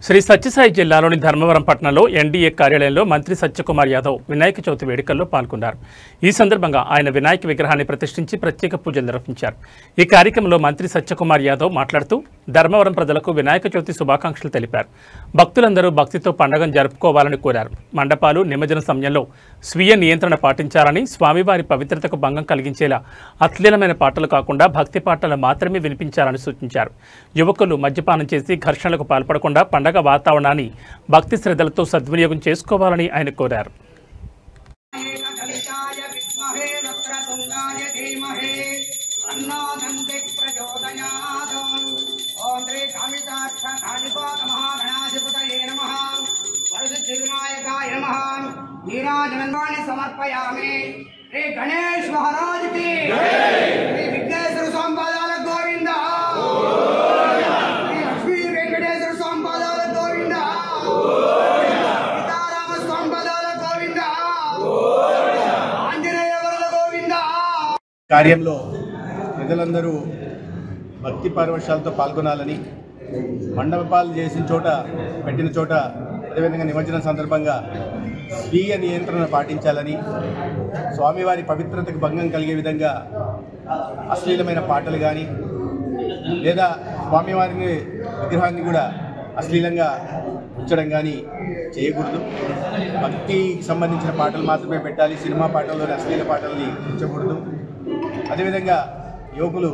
శ్రీ సత్యసాయి జిల్లాలోని ధర్మవరం పట్టణంలో ఎన్డీఏ కార్యాలయంలో మంత్రి సత్యకుమార్ యాదవ్ వినాయక చవితి వేడుకల్లో పాల్గొన్నారు. ఈ సందర్భంగా ఆయన వినాయక విగ్రహాన్ని ప్రతిష్ఠించి ప్రత్యేక పూజలు నిర్వహించారు. ఈ కార్యక్రమంలో మంత్రి సత్యకుమార్ యాదవ్ మాట్లాడుతూ ధర్మవరం ప్రజలకు వినాయక చవితి శుభాకాంక్షలు తెలిపారు. భక్తులందరూ భక్తితో పండుగను జరుపుకోవాలని కోరారు. మండపాలు నిమజ్జన సమయంలో స్వీయ నియంత్రణ పాటించాలని, స్వామివారి పవిత్రతకు భంగం కలిగించేలా అశ్లీలమైన పాటలు కాకుండా భక్తి పాటలు మాత్రమే వినిపించాలని సూచించారు. యువకులు మద్యపానం చేసి ఘర్షణలకు పాల్పడకుండా పండుగ వాతావరణాన్ని భక్తి శ్రద్ధలతో సద్వినియోగం చేసుకోవాలని ఆయన కోరారు. समर्पयामि श्री गणेश महाराज की श्री विघ्नेश्वर स्वामी पादाल गोविंद श्री लक्ष्मी वेंकटेश्वर स्वामी पादाल गोविंद सीताराम स्वामी पादाल गोविंद आंजनेय वरद गोविंद కార్యంలో ప్రజలందరూ భక్తి పరవశాలతో పాల్గొనాలని, మండపాలు చేసిన చోట పెట్టిన చోట అదేవిధంగా నిమజ్జనం సందర్భంగా స్వీయ నియంత్రణ పాటించాలని, స్వామివారి పవిత్రతకు భంగం కలిగే విధంగా అశ్లీలమైన పాటలు కానీ లేదా స్వామివారిని విగ్రహాన్ని కూడా అశ్లీలంగా ఉంచడం కానీ చేయకూడదు. భక్తికి సంబంధించిన పాటలు మాత్రమే పెట్టాలి. సినిమా పాటల్లోని అశ్లీల పాటల్ని ఉంచకూడదు. అదేవిధంగా యువకులు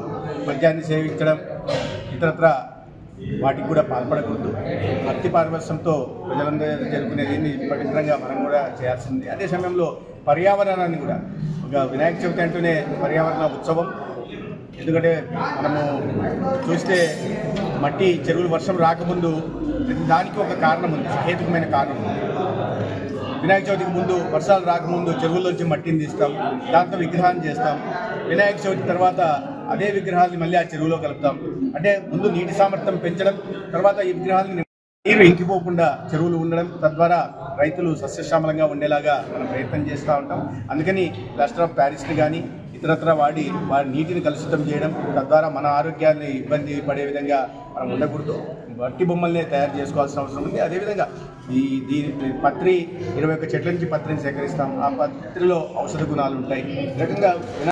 మద్యాన్ని సేవించడం ఇతరత్ర వాటికి కూడా పాల్పడకూడదు. భక్తి పారవశ్యంతో ప్రజలందరూ జరుపుకునే దీన్ని పవిత్రంగా మనం కూడా చేయాల్సింది. అదే సమయంలో పర్యావరణాన్ని కూడా, ఒక వినాయక చవితి అంటూనే పర్యావరణ ఉత్సవం. ఎందుకంటే మనము చూస్తే మట్టి చెరువులు వర్షం రాకముందు దానికి ఒక కారణం ఉంది, సహేతుకమైన కారణం ఉంది. వినాయక చవితికి ముందు వర్షాలు రాకముందు చెరువుల్లోంచి మట్టిని తీస్తాం, దాంతో విగ్రహాన్ని చేస్తాం. వినాయక చవితి తర్వాత అదే విగ్రహాన్ని మళ్ళీ ఆ చెరువులో కలుపుతాం. అంటే ముందు నీటి సామర్థ్యం పెంచడం, తర్వాత ఈ విగ్రహాన్ని నీరు ఇంకిపోకుండా చెరువులు ఉండడం, తద్వారా రైతులు సస్యశ్యామలంగా ఉండేలాగా మనం ప్రయత్నం చేస్తూ ఉంటాం. అందుకని ప్లాస్టర్ ఆఫ్ ప్యారిస్ని కానీ ఇతరత్ర వాడి నీటిని కలుషితం చేయడం, తద్వారా మన ఆరోగ్యాన్ని ఇబ్బంది పడే విధంగా మనం ఉండకూడదు. మట్టి బొమ్మల్ని తయారు చేసుకోవాల్సిన అవసరం ఉంది. అదేవిధంగా దీని పత్రి 21 చెట్ల నుంచి పత్రిని సేకరిస్తాం. ఆ పత్రిలో ఔషధ గుణాలు ఉంటాయి. ఈ రకంగా